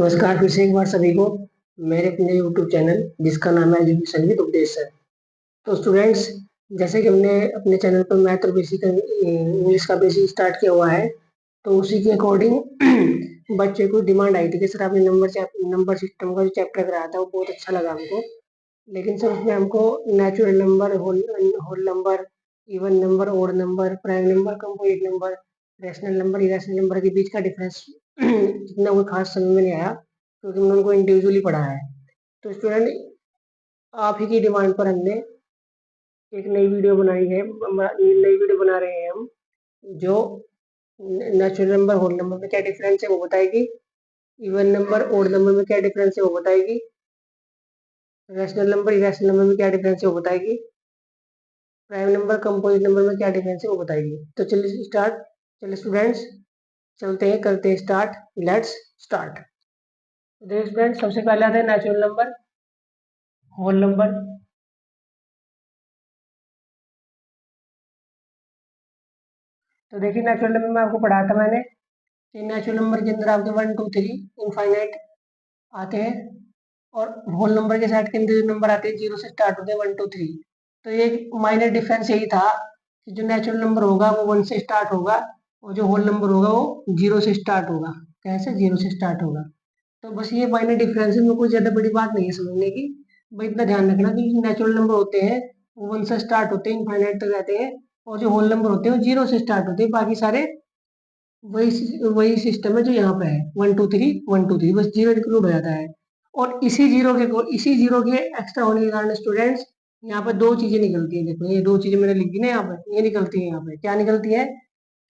नमस्कार फिर से एक बार सभी को मेरे अपने YouTube चैनल जिसका नाम है एजुकेशन विद उपदेश सर। तो स्टूडेंट्स, जैसे कि हमने अपने चैनल पर मैथ और बेसिक इंग्लिश का बेसिक स्टार्ट किया हुआ है, तो उसी के अकॉर्डिंग बच्चे को डिमांड आई थी कि सर आपने नंबर सिस्टम का जो चैप्टर कराया था वो बहुत अच्छा लगा हमको, लेकिन सर उसमें हमको natural number, whole number, even number, odd number, prime number, composite number, rational number, irrational number के बीच का डिफरेंस इतना कोई खास समझ में नहीं आया, क्योंकि हमने उनको इंडिविजुअली पढ़ा है। तो स्टूडेंट, आप ही की डिमांड पर हमने एक नई वीडियो बनाई है, नई वीडियो बना रहे हैं हम, जो नेचुरल नंबर, होल नंबर में क्या डिफरेंस है वो बताएगी, इवन नंबर, ओड नंबर में क्या डिफरेंस है वो बताएगी, रैशनल नंबर, इरेशनल नंबर में क्या डिफरेंस है वो बताएगी, प्राइम नंबर, कंपोजिट नंबर में क्या डिफरेंस है वो बताएगी। तो चलिए स्टार्ट, चलिए स्टूडेंट्स चलते हैं, करते हैं स्टार्ट, लेट्स स्टार्ट। देखिए स्टूडेंट, सबसे पहले आता है नेचुरल नंबर, होल नंबर। तो देखिए नेचुरल नंबर में आपको पढ़ाया था मैंने कि नेचुरल नंबर के अंदर आपके 1 2 3 इनफाइनाइट आते हैं, और होल नंबर के सेट के अंदर जो नंबर आते हैं 0 से स्टार्ट होते हैं 1 2 3। तो ये माइनर डिफरेंस यही था कि जो नेचुरल नंबर होगा वो 1 से स्टार्ट होगा, और जो होल नंबर होगा वो 0 से स्टार्ट होगा। कैसे? 0 से स्टार्ट होगा। तो बस ये माइनर डिफरेंस है, कोई ज्यादा बड़ी बात नहीं है समझने की। भाई इतना ध्यान रखना कि नेचुरल नंबर होते हैं वो 1 से स्टार्ट होते हैं, इनफाइनाइट तक रहते हैं, और जो होल नंबर होते हैं वो 0 से स्टार्ट होते हैं। बाकी सारे वही सिस्टम है जो यहाँ पे है, 1 2 3 1 2 3, बस जीरो इंक्लूड हो जाता है। और इसी जीरो के एक्स्ट्रा होने के कारण स्टूडेंट्स यहाँ पर दो चीजें निकलती है। देखो ये दो चीजें मैंने लिखी ना यहाँ पर, ये निकलती है। यहाँ पे क्या निकलती है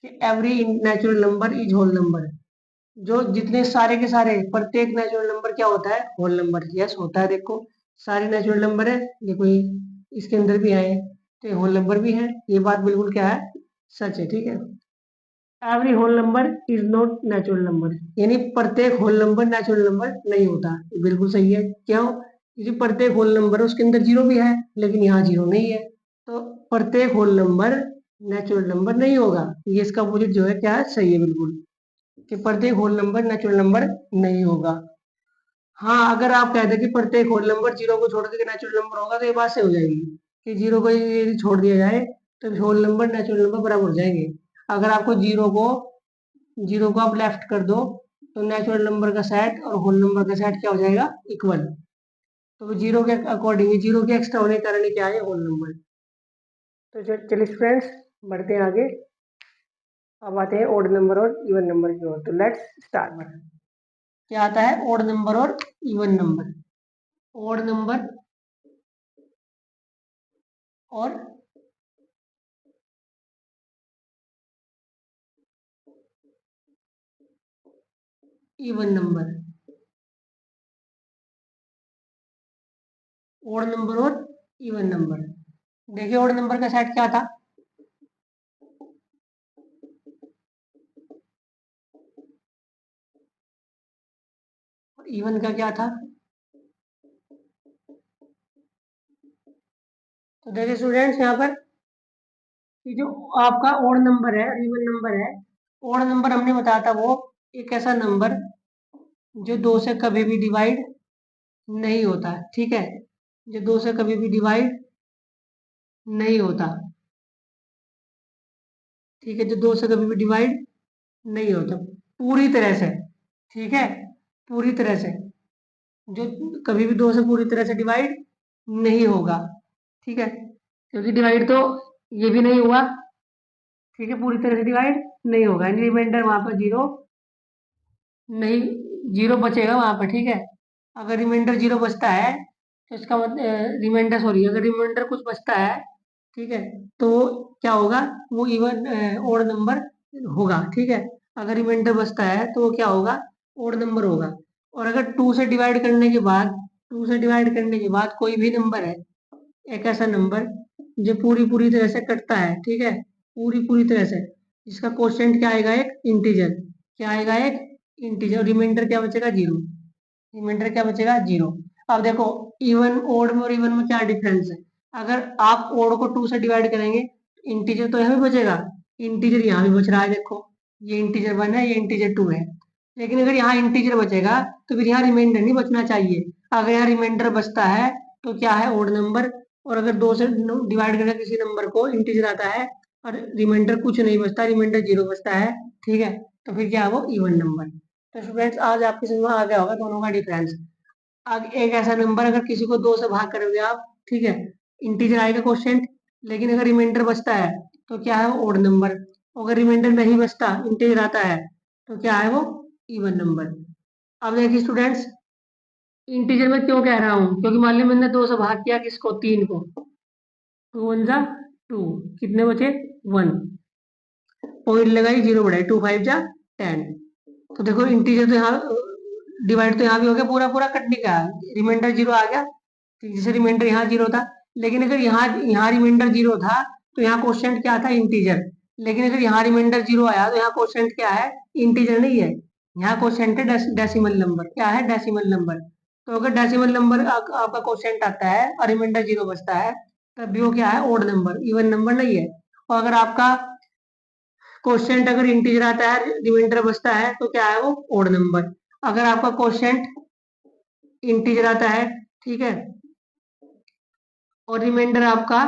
कि every natural number is whole number. जो जितने सारे के सारे, प्रत्येक नेचुरल नंबर क्या होता है? Whole number. यस होता है। देखो सारे नेचुरल नंबर है, देखो ये इसके अंदर भी आए तो ये होल नंबर भी है। ये बात बिल्कुल क्या है? सच है। ठीक है, every whole number is not natural number, यानी प्रत्येक होल नंबर नेचुरल नंबर नहीं होता। ये बिल्कुल सही है। क्यों? क्योंकि प्रत्येक होल नंबर उसके अंदर जीरो भी है, लेकिन यहाँ जीरो नहीं है। तो प्रत्येक होल नंबर नेचुरल नंबर नहीं होगा। ये इसका अपोजिट जो है क्या है? सही है बिल्कुल, कि प्रत्येक होल नंबर नेचुरल नंबर नहीं होगा। हाँ, अगर आप कहते कि प्रत्येक होल नंबर जीरो को छोड़ के नेचुरल नंबर होगा तो ये बात सही हो जाएगी कि जीरो को यदि छोड़ दिया जाए तो होल नंबर नेचुरल नंबर बराबर हो जाएंगे। अगर आपको जीरो को आप लेफ्ट कर दो तो नेचुरल नंबर का सेट और होल नंबर का सेट क्या हो जाएगा? इक्वल। तो जीरो के अकॉर्डिंग, जीरो के एक्स्ट्रा होने के कारण क्या है? Whole number. तो चलिए स्टूडेंट्स बढ़ते हैं आगे। अब आते हैं ओड नंबर और इवन नंबर की ओर। तो लेट्स स्टार्ट। क्या आता है? ओड नंबर और इवन नंबर। ओड नंबर और इवन नंबर। ओड नंबर और इवन नंबर। देखिए ओड नंबर का सेट क्या था? और इवन का क्या था? तो देखिए स्टूडेंट्स यहाँ पर कि जो आपका ओड नंबर है, इवन नंबर है। ओड नंबर हमने बताया था वो एक ऐसा नंबर जो दो से कभी भी डिवाइड नहीं होता। ठीक है, जो दो से कभी भी डिवाइड नहीं होता। ठीक है, जो दो से कभी भी डिवाइड नहीं होता पूरी तरह से। ठीक है, पूरी तरह से, जो कभी भी दो से पूरी तरह से डिवाइड नहीं होगा। ठीक है, क्योंकि डिवाइड तो ये भी नहीं हुआ। ठीक है, पूरी तरह से डिवाइड नहीं होगा, यानी रिमाइंडर वहां पर जीरो नहीं, जीरो बचेगा वहां पर। ठीक है, अगर रिमाइंडर जीरो बचता है तो इसका मतलब रिमाइंडर, सॉरी, अगर रिमाइंडर कुछ बचता है, ठीक है, तो क्या होगा? वो इवन ओड नंबर होगा। ठीक है, अगर रिमाइंडर बचता है तो वो क्या होगा? ओड नंबर होगा। और अगर टू से डिवाइड करने के बाद कोई भी नंबर है, एक ऐसा नंबर जो पूरी पूरी तरह से कटता है, ठीक है, पूरी पूरी तरह से, जिसका कोशेंट क्या आएगा? एक इंटीजर। क्या आएगा? एक इंटीजर। रिमाइंडर क्या बचेगा? जीरो। रिमाइंडर क्या बचेगा? जीरो। अब देखो इवन, ओड में और इवन में क्या डिफरेंस है? अगर आप ओड को टू से डिवाइड करेंगे, इंटीजर तो यहाँ भी बचेगा, इंटीजर यहाँ भी बच रहा है। देखो ये इंटीजर वन है, ये इंटीजर टू है। लेकिन अगर यहाँ इंटीजर बचेगा तो फिर यहाँ रिमाइंडर नहीं बचना चाहिए। अगर यहाँ रिमाइंडर बचता है तो क्या है, ओड नंबर। और अगर 2 से डिवाइड करके किसी नंबर को इंटीजर आता है और रिमाइंडर कुछ नहीं बचता, रिमाइंडर 0 बचता है, ठीक है, तो फिर क्या है, वो इवन नंबर। तो स्टूडेंट्स आज आपकी समझ में आ गया होगा दोनों का डिफरेंस। अब एक ऐसा नंबर अगर किसी को 2 से भाग करोगे आप, ठीक है, इंटीजर आएगा क्वेश्चन, लेकिन अगर रिमाइंडर बचता है तो क्या है, वो ओड नंबर। अगर रिमाइंडर नहीं बचता, इंटीजर आता है, तो क्या है, वो इवन नंबर। अब देखिए स्टूडेंट्स, इंटीजर में क्यों कह रहा हूँ, क्योंकि मान ली मैंने 2 से भाग किया किसको, 3 को, 2 वन जा 2, कितने बचे 1, पॉइंट लगाई 0 बढ़ाई, 2 5 जा 10। तो देखो इंटीजर तो यहाँ डिवाइड तो यहाँ भी हो गया, पूरा पूरा कटने का, रिमाइंडर 0 आ गया, तो जैसे रिमाइंडर यहाँ 0 था। लेकिन अगर यहाँ यहाँ रिमाइंडर 0 था तो यहाँ क्वेश्चन क्या था, इंटीजर। लेकिन अगर यहाँ रिमाइंडर 0 आया तो यहाँ क्वेश्चन क्या है, इंटीजर नहीं है, यहाँ क्वेश्चन है डेसिमल नंबर। क्या है, डेसिमल नंबर। तो अगर डेसिमल नंबर आपका क्वेश्चन आता है और रिमाइंडर 0 बचता है, तब भी वो क्या है, ओड नंबर, इवन नंबर नहीं है। और अगर आपका क्वेश्चन अगर इंटीजर आता है, रिमाइंडर बचता है, तो क्या है, वो ओड नंबर। अगर आपका क्वेश्चन इंटीजर आता है, ठीक है, और रिमाइंडर आपका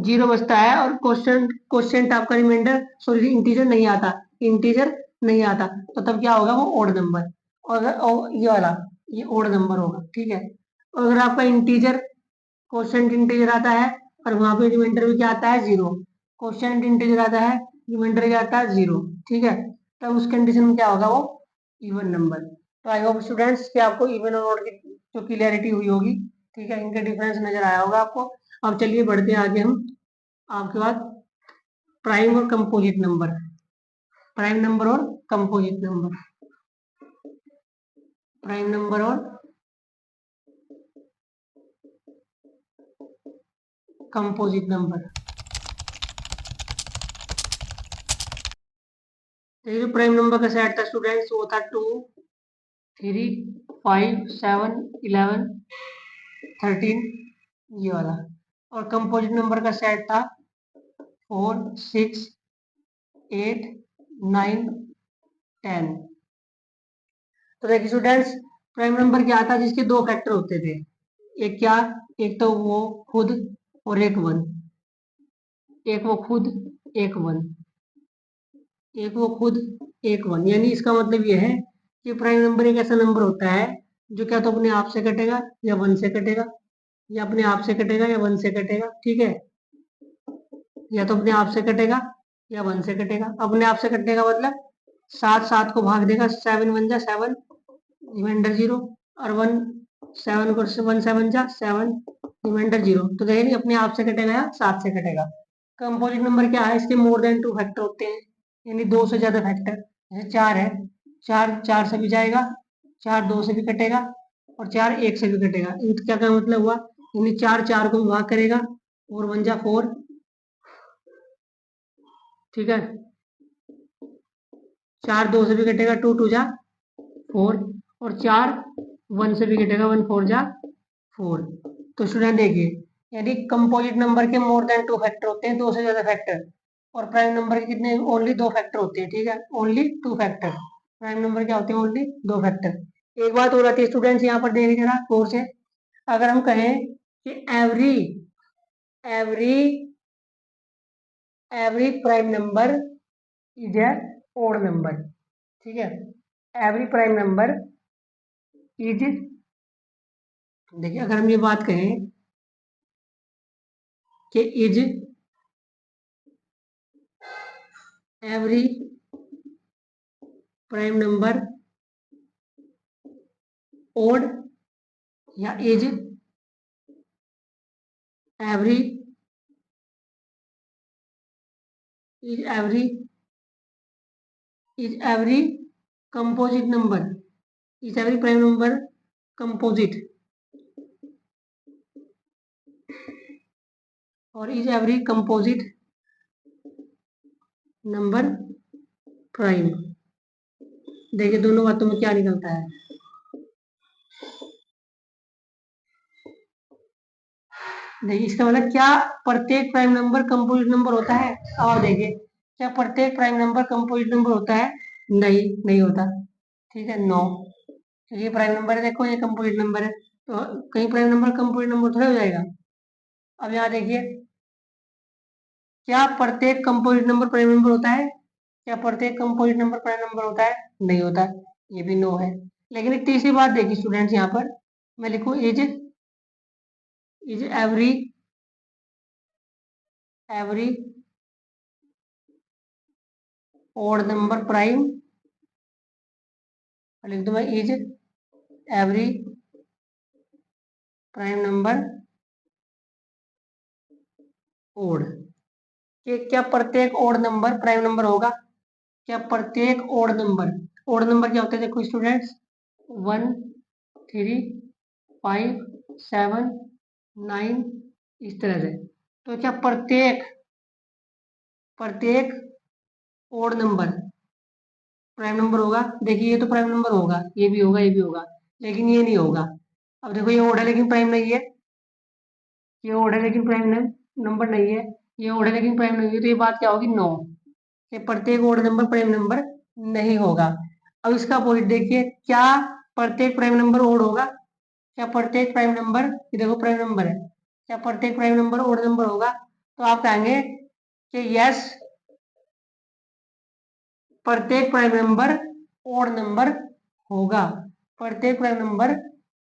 0 बचता है, और क्वेश्चन क्वेश्चन आपका रिमाइंडर सॉरी इंटीजर नहीं आता, इंटीजर नहीं आता, तो तब क्या होगा, वो ओड नंबर। और ये वाला, ये ओड नंबर होगा, ठीक है। और अगर आपका इंटीजर क्वेश्चन इंटीजर आता है और वहां पे रिमाइंडर भी क्या आता है, 0, क्वेश्चन इंटीजर आता है, रिमाइंडर क्या आता है, 0, ठीक है, तब उस कंडीशन में क्या होगा, वो इवन नंबर। तो आई होप स्टूडेंट्स कि आपको इवन और ओड की जो क्लियरिटी हुई होगी, ठीक है, इनका डिफरेंस नजर आया होगा आपको। अब चलिए बढ़ते हैं आगे हम आपके बाद प्राइम और कंपोजिट नंबर, प्राइम नंबर और कंपोजिट नंबर, प्राइम नंबर और कंपोजिट नंबर। देखिए जो प्राइम नंबर का सेट था स्टूडेंट्स, वो था 2 3 5 7 11 13, ये वाला। और कंपोजिट नंबर का सेट था 4 6 8 9 10। तो देखिए स्टूडेंट्स, प्राइम नंबर क्या था, जिसके 2 फैक्टर होते थे। एक क्या, एक तो वो खुद और एक वन, एक वो खुद एक वन, एक वो खुद एक वन। यानी इसका मतलब ये है कि प्राइम नंबर एक ऐसा नंबर होता है जो क्या तो अपने आप से कटेगा या वन से कटेगा, या अपने आप से कटेगा या वन से कटेगा, ठीक है, या तो अपने आप से कटेगा या वन से कटेगा। अपने आप से कटने का मतलब 7 7 को भाग देगा, 7 वन जा 7, रिमाइंडर 0, और 1 7 को 1 7 जा 7, रिमाइंडर 0। तो देखिए अपने आप से कटेगा या 7 से कटेगा। कंपोजिट नंबर क्या है, इसके मोर देन 2 फैक्टर होते हैं, यानी 2 से ज्यादा फैक्टर। जैसे 4 है, 4 4 से भी जाएगा, 4 2 से भी कटेगा, और 4 1 से भी कटेगा। इनका क्या मतलब हुआ, यानी 4 4 को भी भाग करेगा, 4 1 जा 4, ठीक है, 4 2 से भी कटेगा, 2 2 जा 4, और 4 1 से भी कटेगा, 1 4 जा 4। तो स्टूडेंट देखिए, यदि कंपोजिट नंबर के मोर देन 2 फैक्टर होते हैं, 2 से ज्यादा फैक्टर, और प्राइम नंबर के कितने, ओनली 2 फैक्टर होते हैं, ठीक है, ओनली 2 फैक्टर। प्राइम नंबर क्या होते हैं, ओनली 2 फैक्टर। एक बात और आती है स्टूडेंट्स, यहाँ पर देखिए जरा गौर से, अगर हम कहें कि every every every prime number is a odd number, ठीक है, एवरी प्राइम नंबर इज, देखिए अगर हम ये बात कहें कि is every prime number odd, या every is every is every composite number, is every prime number composite, और is every composite number prime. देखिए दोनों बातों में क्या निकलता है, देखिए इसका मतलब क्या, प्रत्येक प्राइम नंबर कंपोजिट नंबर होता है। और देखिए क्या प्रत्येक प्राइम नंबर कंपोजिट नंबर होता है, नहीं, नहीं होता। ठीक है, 9, क्योंकि प्राइम नंबर है, देखो ये कंपोजिट नंबर है, तो कहीं प्राइम नंबर कंपोजिट नंबर थोड़ा हो जाएगा। अब यहाँ देखिए, क्या प्रत्येक कंपोजिट नंबर प्राइम नंबर होता है? क्या प्रत्येक कंपोजिट नंबर प्राइम नंबर होता है? नहीं होता। ये भी नो है। लेकिन एक तीसरी बात देखिए स्टूडेंट्स, यहाँ पर मैं लिखूं is every odd number prime, लिख दूं मैं is every prime number odd. क्या प्रत्येक ओड नंबर प्राइम नंबर होगा? क्या प्रत्येक ओड नंबर क्या होते हैं? देखो स्टूडेंट्स, 1, 3, 5, 7, 9, इस तरह से। तो क्या प्रत्येक प्रत्येक ओड नंबर प्राइम नंबर होगा? देखिए ये तो प्राइम नंबर होगा, ये भी होगा, ये भी होगा, लेकिन ये नहीं होगा। अब देखो ये ओड है लेकिन प्राइम नहीं है, ये ओड है लेकिन प्राइम नंबर नहीं है, ये ओड है लेकिन प्राइम नहीं है, तो ये बात क्या होगी? नो, कि प्रत्येक ओड नंबर प्राइम नंबर नहीं होगा। अब इसका अपोजिट देखिए, क्या प्रत्येक प्राइम नंबर ओड होगा? क्या प्रत्येक प्राइम नंबर, ये देखो प्राइम नंबर है, क्या प्रत्येक प्राइम नंबर ओड नंबर होगा? तो आप कहेंगे कि यस, प्रत्येक प्राइम नंबर ओड नंबर होगा। प्रत्येक प्राइम नंबर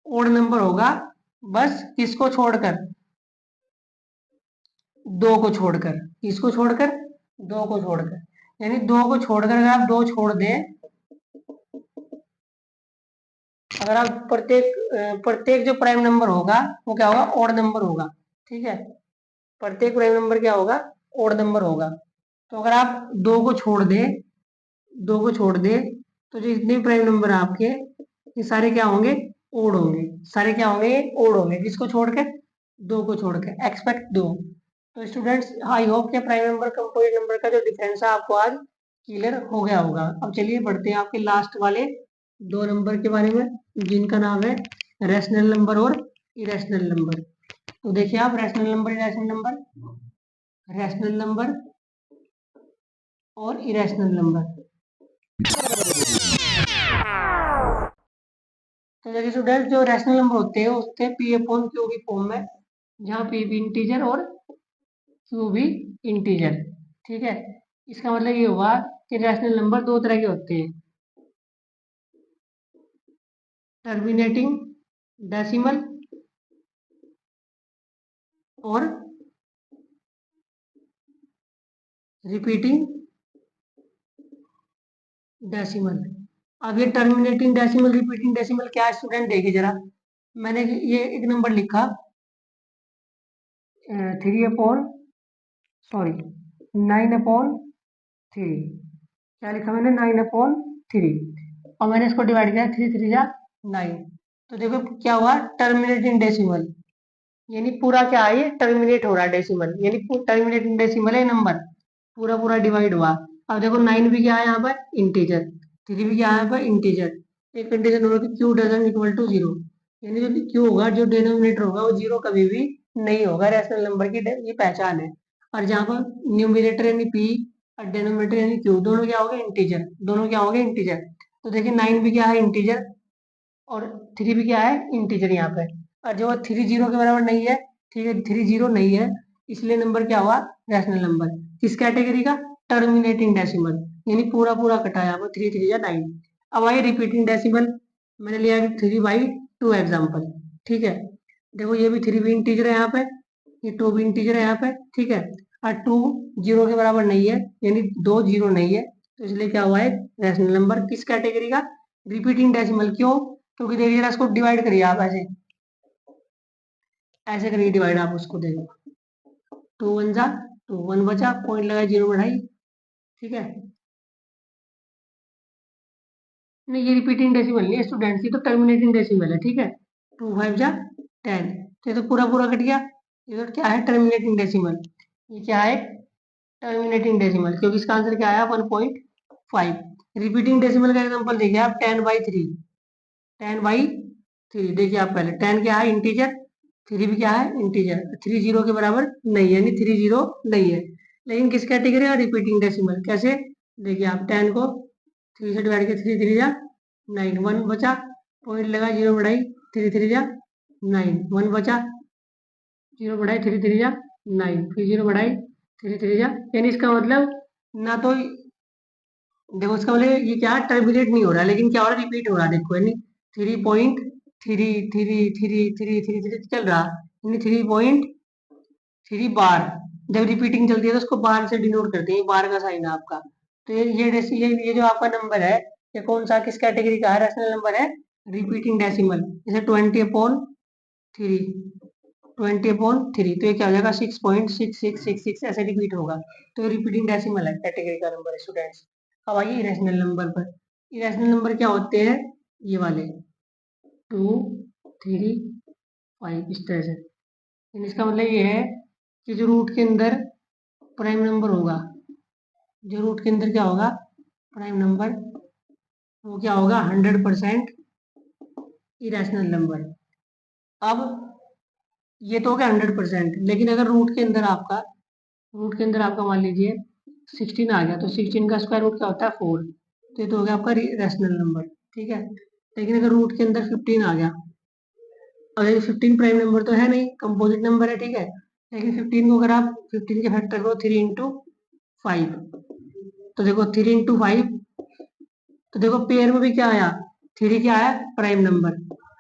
ओड नंबर होगा, बस किसको छोड़कर? दो को छोड़कर। किसको छोड़कर? दो को छोड़कर। यानी दो को छोड़कर अगर आप दो छोड़ दें, अगर आप प्रत्येक जो प्राइम नंबर होगा वो क्या होगा? ओड नंबर होगा। ठीक है, प्रत्येक प्राइम नंबर क्या होगा? ओड नंबर होगा। तो अगर आप दो को छोड़ दें, दो को छोड़ दे, तो जो जितने प्राइम नंबर आपके, ये सारे क्या होंगे? ओड होंगे। सारे क्या होंगे? ओड होंगे। किसको छोड़कर? दो को छोड़कर। एक्सपेक्ट दो। तो स्टूडेंट्स, आई होप के प्राइम नंबर कंपोजिट नंबर का जो डिफरेंस है आपको आज क्लियर हो गया होगा। अब चलिए बढ़ते हैं आपके लास्ट वाले दो नंबर के बारे में, जिनका नाम है रैशनल नंबर और इरेशनल नंबर। तो देखिए आप, rational number, irrational number, rational number और इरेशनल नंबर। तो देखिए स्टूडेंट, जो रैशनल नंबर होते हैं उसके पी अपॉन क्यू की फॉर्म में, जहाँ पी भी इंटीजर और क्यू भी इंटीजर। ठीक है, इसका मतलब ये हुआ कि रैशनल नंबर दो तरह के होते हैं, टर्मिनेटिंग डेसिमल और रिपीटिंग डेसिमल। अब ये टर्मिनेटिंग डेसिमल, रिपीटिंग डेसिमल क्या है स्टूडेंट? देखिए जरा, मैंने ये एक नंबर लिखा 3 अपॉन, सॉरी 9/3। क्या लिखा मैंने? 9/3। और मैंने इसको डिवाइड किया, 3 3 जा 9। तो देखो क्या हुआ? टर्मिनेटिंग डेसिमल, यानी पूरा क्या है? ये टर्मिनेट हो रहा है डेसिमल, यानी टर्मिनेटिंग डेसिमल है नंबर, पूरा पूरा डिवाइड हुआ। अब देखो 9 भी क्या है यहाँ पर? इंटीजर। 3 भी क्या है यहाँ पर? इंटीजर। एक कंडीशन होगा कि Q doesn't equal to zero, यानी जो क्यू होगा, जो डिनोमिनेटर होगा, वो जीरो कभी भी नहीं होगा। रैशनल नंबर की ये पहचान है। और जहाँ पर न्यूमिनेटर यानी पी और डिनोमिनेटर यानी क्यू, दोनों क्या हो गए? इंटीजर। दोनों क्या हो गए? इंटीजर। तो देखिए 9 भी क्या है? इंटीजर। और 3 भी क्या है? इंटीजर यहाँ पे। और जो 3 जीरो के बराबर नहीं है, ठीक है, 3 जीरो नहीं है, इसलिए नंबर क्या हुआ? Rational number. किस कैटेगरी का? टर्मिनेटिंग डेसिमल, यानी पूरा पूरा कटा यहाँ पर, 3 3 जा 9। अब आइए रिपीटिंग डेसिमल, मैंने लिया 3/2 एग्जाम्पल। ठीक है, देखो ये भी 3 भी इंटीजर है यहाँ पे, ये 2 भी इंटीजर है यहाँ पे। ठीक है, और 2 जीरो के बराबर नहीं है, यानी 2 जीरो नहीं है, तो इसलिए क्या हुआ है? Rational number. किस कैटेगरी का? Repeating decimal. क्यों? क्योंकि देखिए जरा इसको डिवाइड करिए आप, ऐसे ऐसे करिए डिवाइड आप उसको, देखो 2 1 जा 2, 1 बचा, पॉइंट लगाए, जीरो बढ़ाई। ठीक है, नहीं ये रिपीटिंग डेसिमल नहीं है स्टूडेंट्स, ये तो टर्मिनेटिंग डेसिमल है। ठीक है, 2 5 जा 10, तो ये तो पूरा पूरा कट गया। ये तो क्या है? Terminating decimal. ये क्या है? टर्मिनेटिंग डेसिमल, क्योंकि इसका आंसर क्या आया? 1.5। रिपीटिंग डेसिमल का एग्जांपल देखिए आप, 10/3। 10/3, देखिए आप पहले, 10 क्या है? इंटीजर। 3 भी क्या है? इंटीजर। 3 जीरो के बराबर नहीं है, यानी 3 जीरो नहीं है, लेकिन किस कैटेगरी है? Repeating decimal. कैसे? देखिए आप 10 को 3 से डिवाइड किया 3 3 जा 9, 1 बचा, पॉइंट लगा, 0 बढ़ाई 3 3 जा 9, 1 बचा, 0 बढ़ाई 3 3 जा 9, फिर 0 बढ़ाई 3 3 जा, यानी इसका मतलब ना तो देखो इसका मतलब ये क्या टर्मिनेट नहीं हो रहा, लेकिन क्या हो रहा है, रिपीट हो रहा है। देखो यानी 3.3 चल रहा, यानी 3.3 बार। जब रिपीटिंग चलती है तो उसको बार से डिनोट करते हैं, बार का साइन है आपका। तो ये जो आपका नंबर है, ये कौन सा किस कैटेगरी का है, रैशनल नंबर है, रिपीटिंग डेसिमल। जैसे 20/3, 20/3, तो ये क्या हो जाएगा 6.6666 ऐसे रिपीट होगा। तो रिपीटिंग डेसिमल है, कैटेगरी का नंबर है स्टूडेंट्स। अब आइए इरेशनल नंबर पर। इरेशनल नंबर क्या होते हैं, ये वाले 2 3 5 इस तरह से। इसका मतलब ये है कि जो रूट के अंदर प्राइम नंबर होगा, जो रूट के अंदर क्या होगा प्राइम नंबर, वो क्या होगा 100% इरेशनल नंबर। अब ये तो हो गया 100%, लेकिन अगर रूट के अंदर आपका मान लीजिए 16 आ गया, तो 16 का स्क्वायर रूट क्या होता है 4, तो ये तो हो गया आपका रैशनल नंबर, ठीक है। लेकिन अगर रूट के अंदर 15 आ गया, अगर 15 प्राइम नंबर तो है नहीं, कंपोजिट नंबर है, ठीक है, लेकिन 15 को अगर आप 15 के फैक्टर को 3 इंटू 5, तो देखो 3 इंटू 5, तो देखो पेयर में भी क्या आया, 3 क्या है प्राइम नंबर,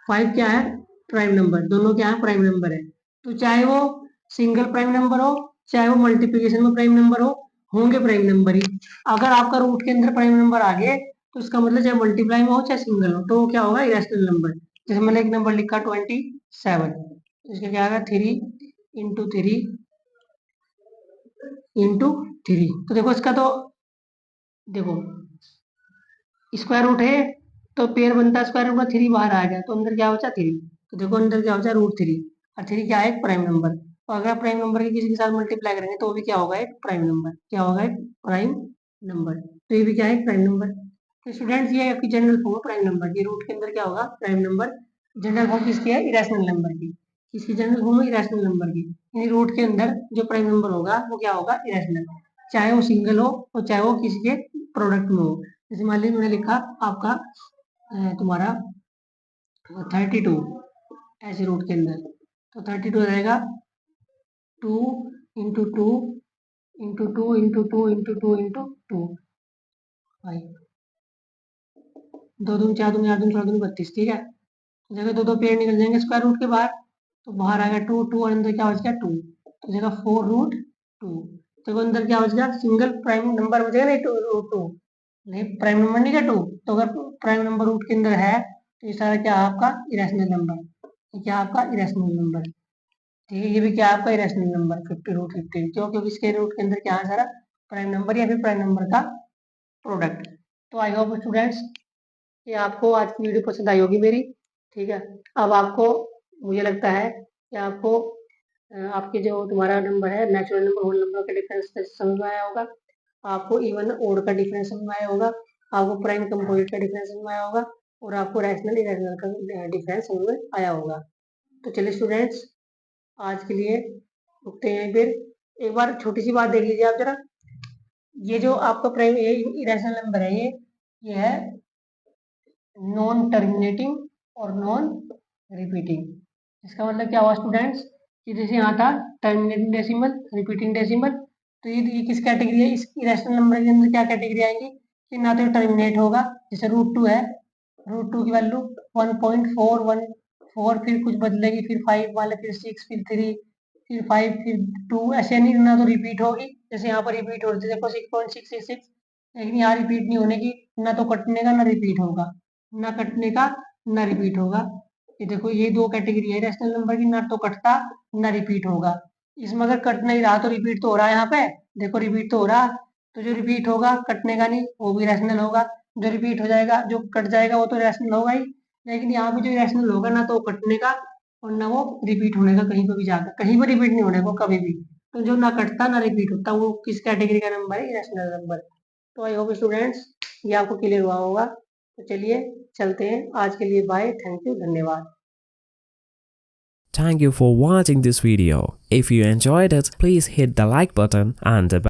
5 क्या है प्राइम नंबर, दोनों क्या है प्राइम नंबर है। तो चाहे वो सिंगल प्राइम नंबर हो, चाहे वो मल्टीप्लीकेशन में प्राइम नंबर हो, होंगे प्राइम नंबर ही। अगर आपका रूट के अंदर प्राइम नंबर आ गए, तो इसका मतलब चाहे मल्टीप्लाई में हो चाहे सिंगल हो, तो वो क्या होगा इरेशनल नंबर। जैसे मैंने एक नंबर लिखा 27, तो इसका क्या आएगा 3 तो देखो इसका तो देखो स्क्वायर रूट है, तो पेयर बनता है स्क्वायर रूट का 3 बाहर आ गया, तो अंदर क्या बचा 3, तो देखो अंदर क्या बचा √3, और 3 क्या है एक प्राइम नंबर। तो अगर प्राइम नंबर के किसी के साथ मल्टीप्लाई करेंगे तो वो भी क्या होगा एक प्राइम नंबर, क्या होगा एक प्राइम नंबर, तो ये भी क्या है एक प्राइम नंबर। तो स्टूडेंट्स ये आपकी जनरल फॉर्म है प्राइम नंबर की, रूट के अंदर क्या होगा प्राइम नंबर। जनरल फॉर्म किसकी है इरेशनल नंबर की, किसकी जनरल फॉर्म है इरेशनल नंबर की, यानी रूट के अंदर जो प्राइम नंबर होगा वो क्या होगा इरेशनल, चाहे वो सिंगल हो और चाहे वो किसी के प्रोडक्ट में हो। जैसे मान लीजिए मैंने लिखा आपका तुम्हारा 32 ऐसे रूट के अंदर, तो 32 रहेगा 2 into 2 into 2 into 2 into 2 into 2, 2 दूनी 4 दूनी 8 दूनी 16 दूनी 32, ठीक है। जगह दो पेड़ निकल जाएंगे स्क्वायर रूट के बाहर, तो बाहर आएगा 2 2 और अंदर क्या बच गया 2, तो जगह 4√2, तो अंदर क्या बच गया सिंगल प्राइम नंबर बचेगा नहीं, 2 नहीं प्राइम नंबर नहीं क्या 2, तो अगर प्राइम नंबर रूट के अंदर है तो ये सारा क्या आपका इरेशनल नंबर, ये क्या आपका इरेशनल नंबर, ठीक है। ये भी क्या आपका इरेशनल नंबर 50√15, क्यों, क्योंकि इसके रूट के अंदर क्या है सारा प्राइम नंबर या फिर प्राइम नंबर का प्रोडक्ट। तो आई होप स्टूडेंट्स कि आपको आज की वीडियो पसंद आई होगी मेरी, ठीक है। अब आपको मुझे लगता है कि आपको आपके जो तुम्हारा नंबर है नेचुरल नंबर होल नंबर का डिफरेंस समझ में आया होगा, आपको इवन ओड का डिफरेंस समझ में आया होगा, आपको प्राइम कंपोजिट का डिफरेंस समझ में आया होगा, और आपको रैशनल इरेशनल का डिफरेंस समझ में आया होगा। तो चलिए स्टूडेंट्स आज के लिए रुकते हैं, फिर एक बार छोटी सी बात देख लीजिए आप जरा, ये जो आपका प्राइम इरेशनल नंबर है, ये है नॉन टर्मिनेटिंग और नॉन रिपीटिंग। इसका मतलब क्या हुआ स्टूडेंट्स कि जैसे यहाँ था टर्मिनेटिंग डेसिमल, रिपीटिंग डेसिमल, तो ये किस कैटेगरी है, इस इरेशनल नंबर के अंदर क्या कैटेगरी आएगी कि ना तो टर्मिनेट होगा, जैसे √2 है, √2 की वैल्यू 1.414, फिर कुछ बदलेगी, फिर 5 वाले, फिर 6, फिर 3, फिर 5, फिर 2, ऐसे नहीं, ना तो रिपीट होगी, जैसे यहाँ पर रिपीट हो रही है देखो 6.666, लेकिन यहाँ रिपीट नहीं होने की, ना तो कटने का ना रिपीट होगा, ना कटने का ना रिपीट होगा। ये देखो ये दो कैटेगरी है रैशनल नंबर की, ना तो कटता ना रिपीट होगा। इसमें अगर कट नहीं रहा तो रिपीट तो हो रहा है, यहाँ पे देखो रिपीट तो हो रहा, तो जो रिपीट होगा कटने का नहीं वो भी रैशनल होगा, जो रिपीट हो जाएगा जो कट जाएगा वो तो रैशनल होगा ही, लेकिन यहाँ पे जो रैशनल होगा ना तो कटने का और ना वो रिपीट होने का, कहीं पर भी जाकर कहीं पर रिपीट नहीं होने को कभी भी, तो जो ना कटता ना रिपीट होता वो किस कैटेगरी का नंबर है रैशनल नंबर। तो आई होप स्टूडेंट्स ये आपको क्लियर हुआ होगा। तो चलिए चलते हैं, आज के लिए बाय, थैंक यू, धन्यवाद। Thank you for watching this video. If you enjoyed it, please hit the like button and the